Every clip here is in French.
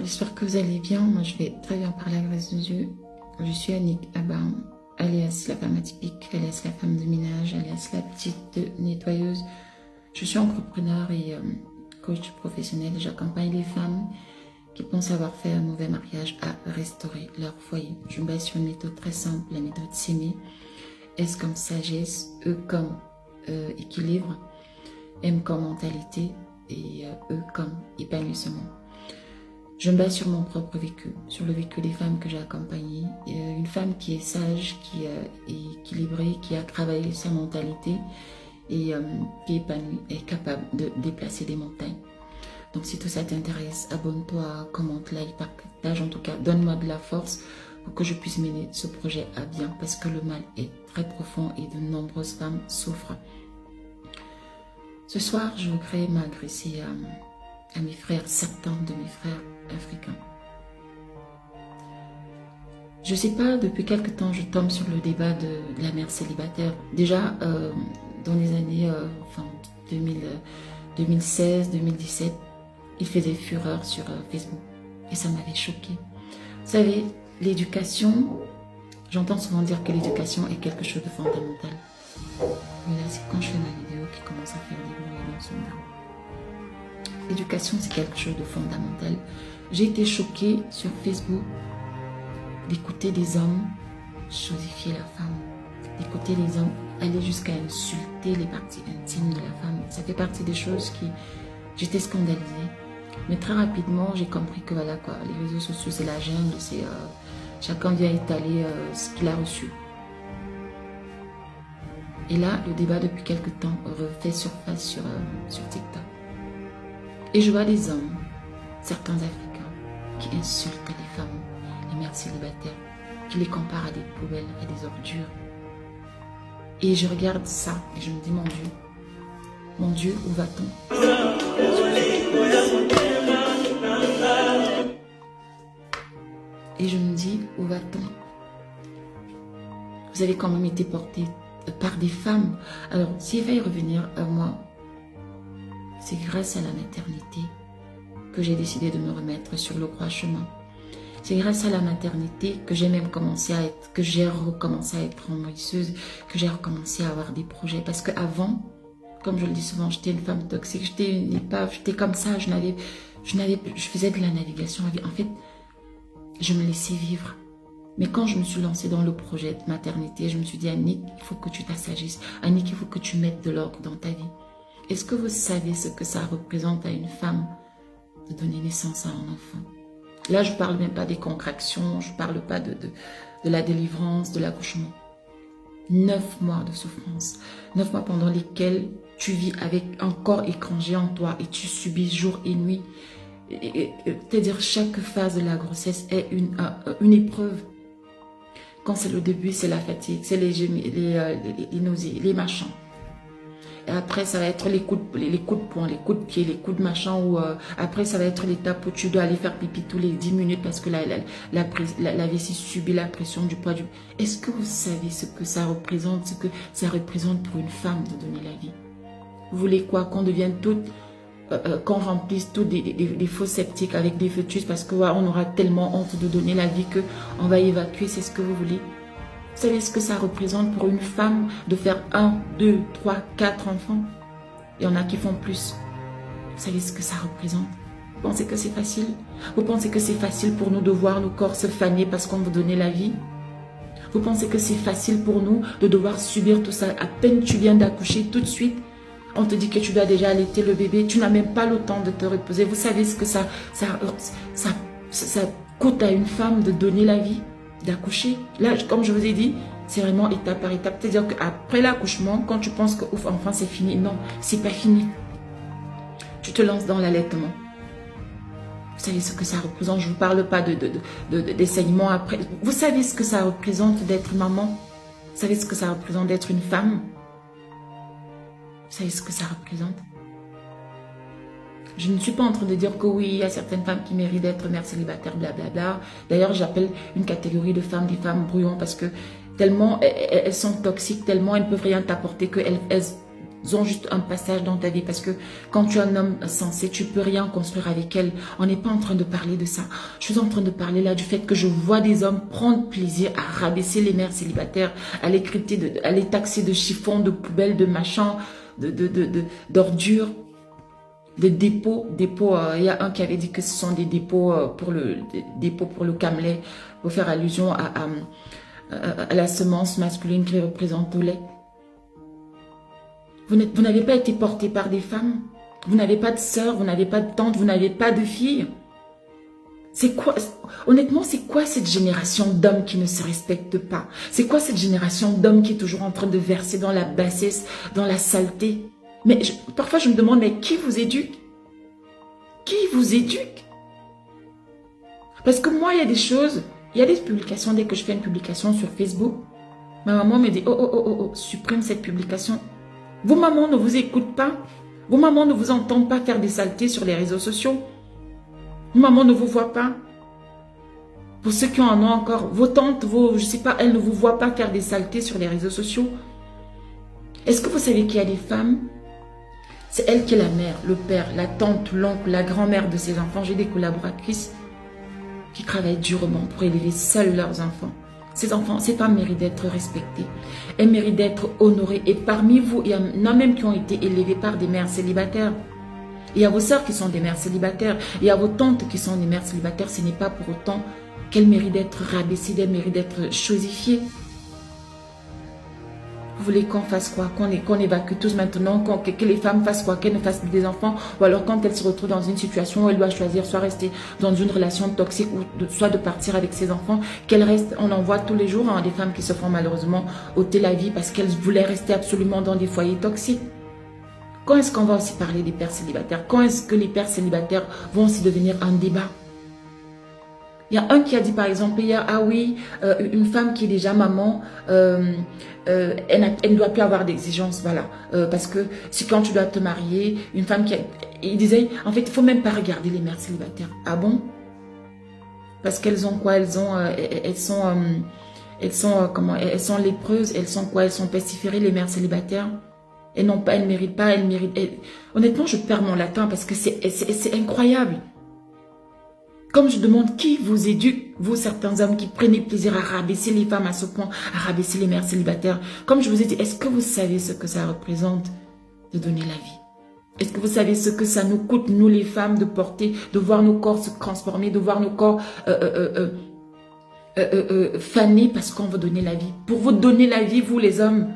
j'espère que vous allez bien. Moi, je vais très bien par la grâce de Dieu. Je suis Annick Aban, alias la femme atypique, alias la femme de ménage, alias la petite nettoyeuse. Je suis entrepreneur et coach professionnel. J'accompagne les femmes qui pensent avoir fait un mauvais mariage à restaurer leur foyer. Je me base sur une méthode très simple, la méthode s'aimer. S comme sagesse, E comme équilibre, M comme mentalité et E comme épanouissement. Je me base sur mon propre vécu, sur le vécu des femmes que j'ai accompagnées. Une femme qui est sage, qui est équilibrée, qui a travaillé sa mentalité et qui est épanouie, est capable de déplacer des montagnes. Donc si tout ça t'intéresse, abonne-toi, commente, like, partage, en tout cas, donne-moi de la force pour que je puisse mener ce projet à bien parce que le mal est très profond et de nombreuses femmes souffrent. Ce soir, je voudrais m'adresser à mes frères, certains de mes frères africains. Je ne sais pas, depuis quelque temps, je tombe sur le débat de la mère célibataire. Déjà, dans les années 2016-2017, il faisait fureur sur Facebook et ça m'avait choquée. Vous savez, l'éducation, j'entends souvent dire que l'éducation est quelque chose de fondamental. Mais là, c'est quand je fais ma vidéo qui commence à faire des bruits dans son bureau. L'éducation, c'est quelque chose de fondamental. J'ai été choquée sur Facebook d'écouter des hommes chosifier la femme, d'écouter les hommes aller jusqu'à insulter les parties intimes de la femme. Ça fait partie des choses qui... J'étais scandalisée. Mais très rapidement, j'ai compris que voilà quoi, les réseaux sociaux, c'est la jungle, c'est chacun vient étaler ce qu'il a reçu. Et là, le débat depuis quelque temps refait surface sur TikTok. Et je vois des hommes, certains Africains, qui insultent les femmes, les mères célibataires, qui les comparent à des poubelles, à des ordures. Et je regarde ça et je me dis, mon Dieu, où va-t-on? Et je me dis, où va-t-on? Vous avez quand même été porté par des femmes. Alors, s'il va y revenir à moi, c'est grâce à la maternité que j'ai décidé de me remettre sur le droit chemin. C'est grâce à la maternité que j'ai même commencé à être, que j'ai recommencé à être ambitieuse, que j'ai recommencé à avoir des projets. Parce qu'avant, comme je le dis souvent, j'étais une femme toxique, j'étais une épave, j'étais comme ça, je faisais de la navigation. En fait, je me laissais vivre. Mais quand je me suis lancée dans le projet de maternité, je me suis dit, Annick, il faut que tu t'assagisses. Annick, il faut que tu mettes de l'ordre dans ta vie. Est-ce que vous savez ce que ça représente à une femme de donner naissance à un enfant? Là, je ne parle même pas des contractions, je ne parle pas de la délivrance, de l'accouchement. 9 mois de souffrance. 9 mois pendant lesquels tu vis avec un corps étranger en toi et tu subis jour et nuit. C'est-à-dire chaque phase de la grossesse est une épreuve. Quand c'est le début, c'est la fatigue, c'est les nausées, les machins. Et après, ça va être les coups de poing, les coups de pied, les coups de machin. Ou après, ça va être l'étape où tu dois aller faire pipi tous les 10 minutes parce que la vessie subit la pression du poids du... Est-ce que vous savez ce que ça représente, ce que ça représente pour une femme de donner la vie? Vous voulez quoi? Qu'on devienne toutes... qu'on remplisse tous des faux sceptiques avec des fœtus parce qu'on aura tellement honte de donner la vie qu'on va évacuer, c'est ce que vous voulez? Vous savez ce que ça représente pour une femme de faire 1, 2, 3, 4 enfants? Il y en a qui font plus. Vous savez ce que ça représente? Vous pensez que c'est facile? Vous pensez que c'est facile pour nous de voir nos corps se faner parce qu'on veut donner la vie? Vous pensez que c'est facile pour nous de devoir subir tout ça? À peine tu viens d'accoucher, tout de suite, on te dit que tu dois déjà allaiter le bébé. Tu n'as même pas le temps de te reposer. Vous savez ce que ça coûte à une femme de donner la vie? D'accoucher. Là, comme je vous ai dit, c'est vraiment étape par étape. C'est-à-dire qu'après l'accouchement, quand tu penses que ouf, enfin c'est fini, non, c'est pas fini. Tu te lances dans l'allaitement. Vous savez ce que ça représente? Je ne vous parle pas des saignements après. Vous savez ce que ça représente d'être maman? Vous savez ce que ça représente d'être une femme? Vous savez ce que ça représente? Je ne suis pas en train de dire que oui, il y a certaines femmes qui méritent d'être mères célibataires, blablabla. D'ailleurs, j'appelle une catégorie de femmes des femmes brouillons parce que tellement elles sont toxiques, tellement elles ne peuvent rien t'apporter qu'elles ont juste un passage dans ta vie parce que quand tu es un homme sensé, tu peux rien construire avec elle. On n'est pas en train de parler de ça. Je suis en train de parler là du fait que je vois des hommes prendre plaisir à rabaisser les mères célibataires, à les critiquer, à les taxer de chiffons, de poubelles, de machins, d'ordures, des dépôts. Il y a un qui avait dit que ce sont des dépôts pour le camelet, pour faire allusion à la semence masculine qui représente le lait. Vous n'avez pas été porté par des femmes. Vous n'avez pas de sœurs, vous n'avez pas de tantes, vous n'avez pas de filles. C'est quoi, honnêtement, c'est quoi cette génération d'hommes qui ne se respectent pas? C'est quoi cette génération d'hommes qui est toujours en train de verser dans la bassesse, dans la saleté? Mais parfois je me demande, mais qui vous éduque? Qui vous éduque? Parce que moi, il y a des choses, il y a des publications, dès que je fais une publication sur Facebook, ma maman me dit, oh, supprime cette publication. Vos mamans ne vous écoutent pas. Vos mamans ne vous entendent pas faire des saletés sur les réseaux sociaux. Vos mamans ne vous voient pas. Pour ceux qui en ont encore, vos tantes, je sais pas, elles ne vous voient pas faire des saletés sur les réseaux sociaux. Est-ce que vous savez qu'il y a des femmes, c'est elle qui est la mère, le père, la tante, l'oncle, la grand-mère de ses enfants. J'ai des collaboratrices qui travaillent durement pour élever seules leurs enfants. Ces enfants, ces femmes méritent d'être respectées. Elles méritent d'être honorées. Et parmi vous, il y en a même qui ont été élevées par des mères célibataires. Il y a vos sœurs qui sont des mères célibataires. Il y a vos tantes qui sont des mères célibataires. Ce n'est pas pour autant qu'elles méritent d'être rabaissées, qu'elles méritent d'être chosifiées. Vous voulez qu'on fasse quoi? Qu'on évacue tous maintenant? Que les femmes fassent quoi? Qu'elles ne fassent plus des enfants? Ou alors quand elles se retrouvent dans une situation où elle doit choisir soit rester dans une relation toxique ou soit de partir avec ses enfants, qu'elle reste, on en voit tous les jours des femmes qui se font malheureusement ôter la vie parce qu'elles voulaient rester absolument dans des foyers toxiques. Quand est-ce qu'on va aussi parler des pères célibataires? Quand est-ce que les pères célibataires vont aussi devenir un débat? Il y a un qui a dit par exemple hier, ah oui, une femme qui est déjà maman, elle ne doit plus avoir d'exigence, voilà. Parce que si quand tu dois te marier, une femme qui a... Il disait, en fait, il ne faut même pas regarder les mères célibataires. Ah bon? Parce qu'elles ont quoi? Elles sont lépreuses, elles sont quoi? Elles sont pestiférées, les mères célibataires. Elles n'ont pas, elles méritent pas, elles méritent... Honnêtement, je perds mon latin parce que c'est incroyable. Comme je demande qui vous éduque, vous certains hommes qui prenez plaisir à rabaisser les femmes à ce point, à rabaisser les mères célibataires. Comme je vous ai dit, est-ce que vous savez ce que ça représente de donner la vie? Est-ce que vous savez ce que ça nous coûte, nous les femmes, de porter, de voir nos corps se transformer, de voir nos corps faner parce qu'on veut donner la vie? Pour vous donner la vie, vous les hommes,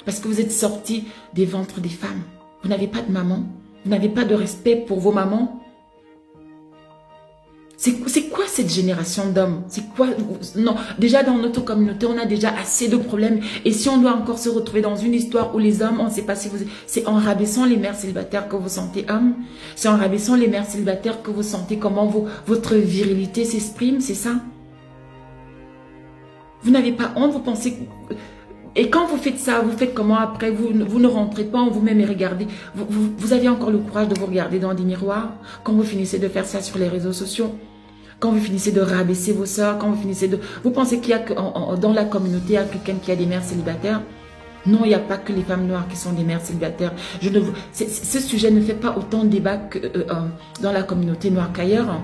parce que vous êtes sortis des ventres des femmes. Vous n'avez pas de maman, vous n'avez pas de respect pour vos mamans. C'est quoi cette génération d'hommes? C'est quoi? Non, déjà dans notre communauté, on a déjà assez de problèmes. Et si on doit encore se retrouver dans une histoire où les hommes, on ne sait pas si vous... C'est en rabaissant les mères célibataires que vous sentez homme. C'est en rabaissant les mères célibataires que vous sentez comment votre virilité s'exprime, c'est ça? Vous n'avez pas honte, vous pensez que... Et quand vous faites ça, vous faites comment après? Vous ne rentrez pas en vous-même et regardez. Vous avez encore le courage de vous regarder dans des miroirs quand vous finissez de faire ça sur les réseaux sociaux? Quand vous finissez de rabaisser vos sœurs, quand vous finissez de... Vous pensez qu'il y a dans la communauté africaine qu'il y a des mères célibataires? Non, il n'y a pas que les femmes noires qui sont des mères célibataires. Ce sujet ne fait pas autant de débat que dans la communauté noire qu'ailleurs.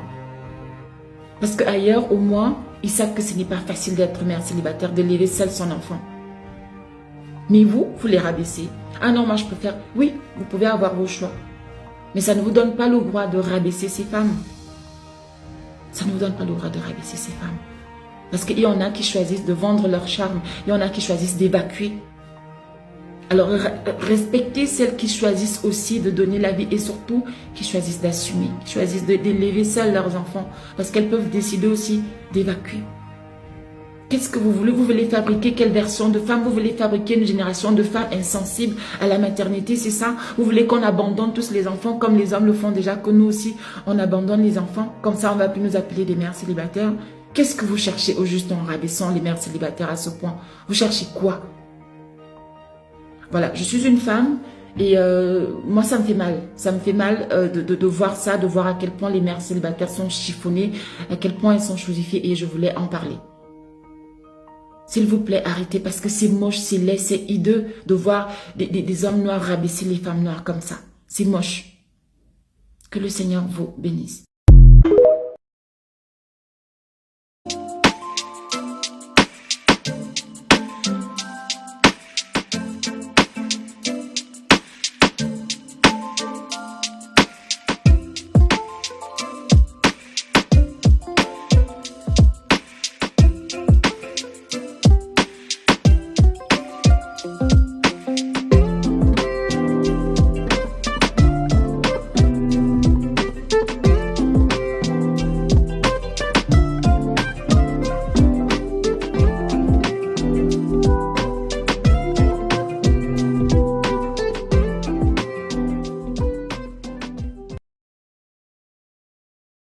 Parce qu'ailleurs, au moins, ils savent que ce n'est pas facile d'être mère célibataire, d'élever seule son enfant. Mais vous les rabaissez. Ah non, moi je préfère... Oui, vous pouvez avoir vos choix. Mais ça ne vous donne pas le droit de rabaisser ces femmes. Ça ne vous donne pas le droit de rabaisser ces femmes. Parce qu'il y en a qui choisissent de vendre leur charme. Il y en a qui choisissent d'évacuer. Alors, respectez celles qui choisissent aussi de donner la vie et surtout qui choisissent d'assumer, qui choisissent d'élever seules leurs enfants. Parce qu'elles peuvent décider aussi d'évacuer. Qu'est-ce que vous voulez? Vous voulez fabriquer quelle version de femme? Vous voulez fabriquer une génération de femmes insensibles à la maternité, c'est ça? Vous voulez qu'on abandonne tous les enfants comme les hommes le font déjà, que nous aussi, on abandonne les enfants? Comme ça, on ne va plus nous appeler des mères célibataires. Qu'est-ce que vous cherchez au juste en rabaissant les mères célibataires à ce point? Vous cherchez quoi? Voilà, je suis une femme et moi, ça me fait mal. Ça me fait mal de voir ça, de voir à quel point les mères célibataires sont chiffonnées, à quel point elles sont chosifiées et je voulais en parler. S'il vous plaît, arrêtez parce que c'est moche, c'est laid, c'est hideux de voir des hommes noirs rabaisser les femmes noires comme ça. C'est moche. Que le Seigneur vous bénisse.